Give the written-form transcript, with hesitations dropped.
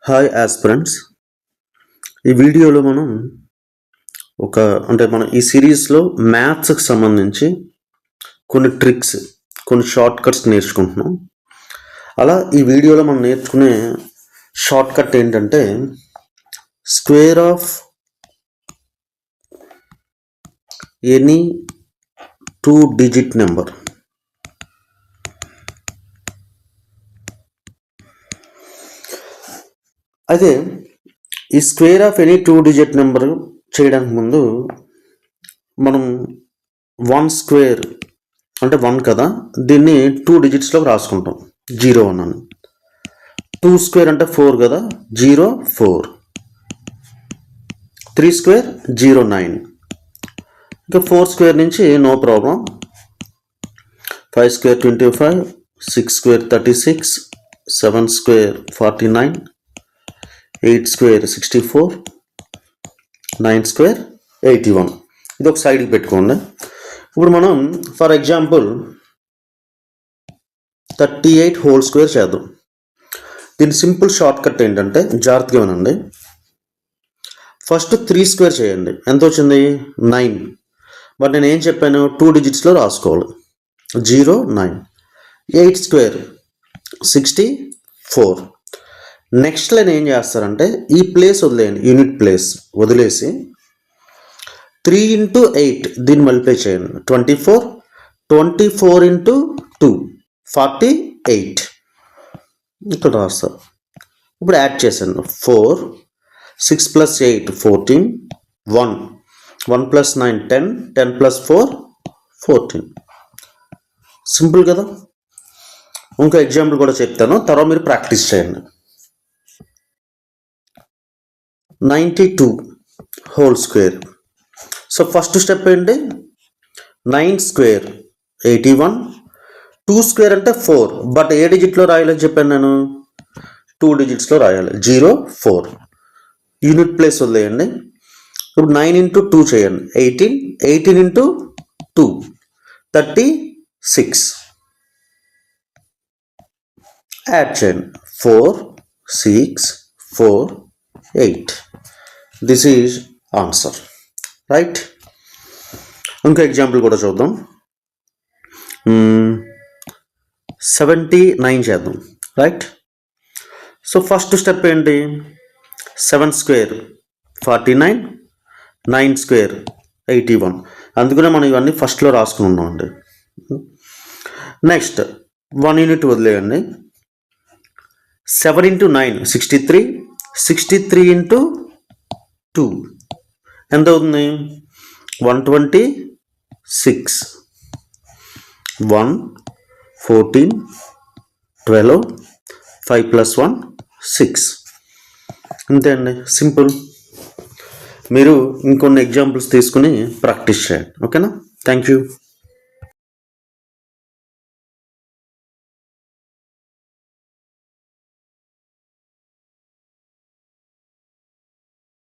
Hi aspirants. ఈ వీడియోలో మనం మన ఈ సిరీస్లో మ్యాథ్స్కి సంబంధించి కొన్ని ట్రిక్స్, కొన్ని షార్ట్ కట్స్ నేర్చుకుంటున్నాం. అలా ఈ వీడియోలో మనం నేర్చుకునే షార్ట్ కట్ ఏంటంటే square of any 2-digit number. అయితే ఈ square of any 2-digit number చేయడానికి ముందు మనం 1 స్క్వేర్ అంటే 1 కదా, దీన్ని 2 digitsలో రాసుకుంటాం 0-1 అని. 2 స్క్వేర్ అంటే 4 కదా, 0-4. 3 స్క్వేర్ 0-9. ఇంకా 4 స్క్వేర్ నుంచి no problem. 5 square 25, 6 square 36, 7 square 49, 8 square 64, 9 square 81. ఇది ఒక సైడ్కి పెట్టుకోండి. ఇప్పుడు మనం ఫర్ ఎగ్జాంపుల్ 38 హోల్ స్క్వేర్ చేద్దాం. దీని సింపుల్ షార్ట్ కట్ ఏంటంటే, జాగ్రత్తగా వినండి. ఫస్ట్ 3 స్క్వేర్ చేయండి. ఎంత వచ్చింది? 9. బట్ నేను ఏం చెప్పాను? 2 digitsలో రాసుకోవాలి. 0-9. 8 స్క్వేర్ 64. నెక్స్ట్ లైన్ ఏం చేస్తారంటే, ఈ ప్లేస్ వదిలేయండి, యూనిట్ ప్లేస్ వదిలేసి 3 into 8 దీన్ని మల్టిప్లై చేయండి. 24. 24 into 2 48. ఇక్కడ రాస్తారు. ఇప్పుడు యాడ్ చేశాను. 4, 6 plus 8 14, 1 plus 9 10, 10 plus 4 14. సింపుల్ కదా. ఇంకో ఎగ్జాంపుల్ కూడా చెప్తాను, తర్వాత మీరు ప్రాక్టీస్ చేయండి. 92 whole square. So first step ఏంటి? 9 స్క్వేర్ 81. 2 స్క్వేర్ అంటే 4, బట్ ఏ డిజిట్లో రాయాలని చెప్పాను నేను? 2 digitsలో రాయాలి. 0-4. యూనిట్ ప్లేస్ వదిలేయండి. ఇప్పుడు 9 into 2 చేయండి. 18. 18 into 2 36. యాడ్ చేయండి. 4, 6, 4, 8. This is answer, right? ఇంకో ఎగ్జాంపుల్ కూడా చూద్దాం. 79 చేద్దాం, రైట్? సో ఫస్ట్ స్టెప్ ఏంటి? 7 స్క్వేర్ 49, 9 స్క్వేర్ 81. అందుకనే మనం ఇవన్నీ ఫస్ట్లో రాసుకుని ఉన్నాం అండి. నెక్స్ట్ 1 యూనిట్ వదిలేయండి. 7 into 9 63. 63 into 2 ఎంత అవుతుంది? 126. 1 14 12 5 plus 1 6. అంతే అండి, సింపుల్. మీరు ఇంకొన్ని ఎగ్జాంపుల్స్ తీసుకుని ప్రాక్టీస్ చేయండి. ఓకేనా? Thank you.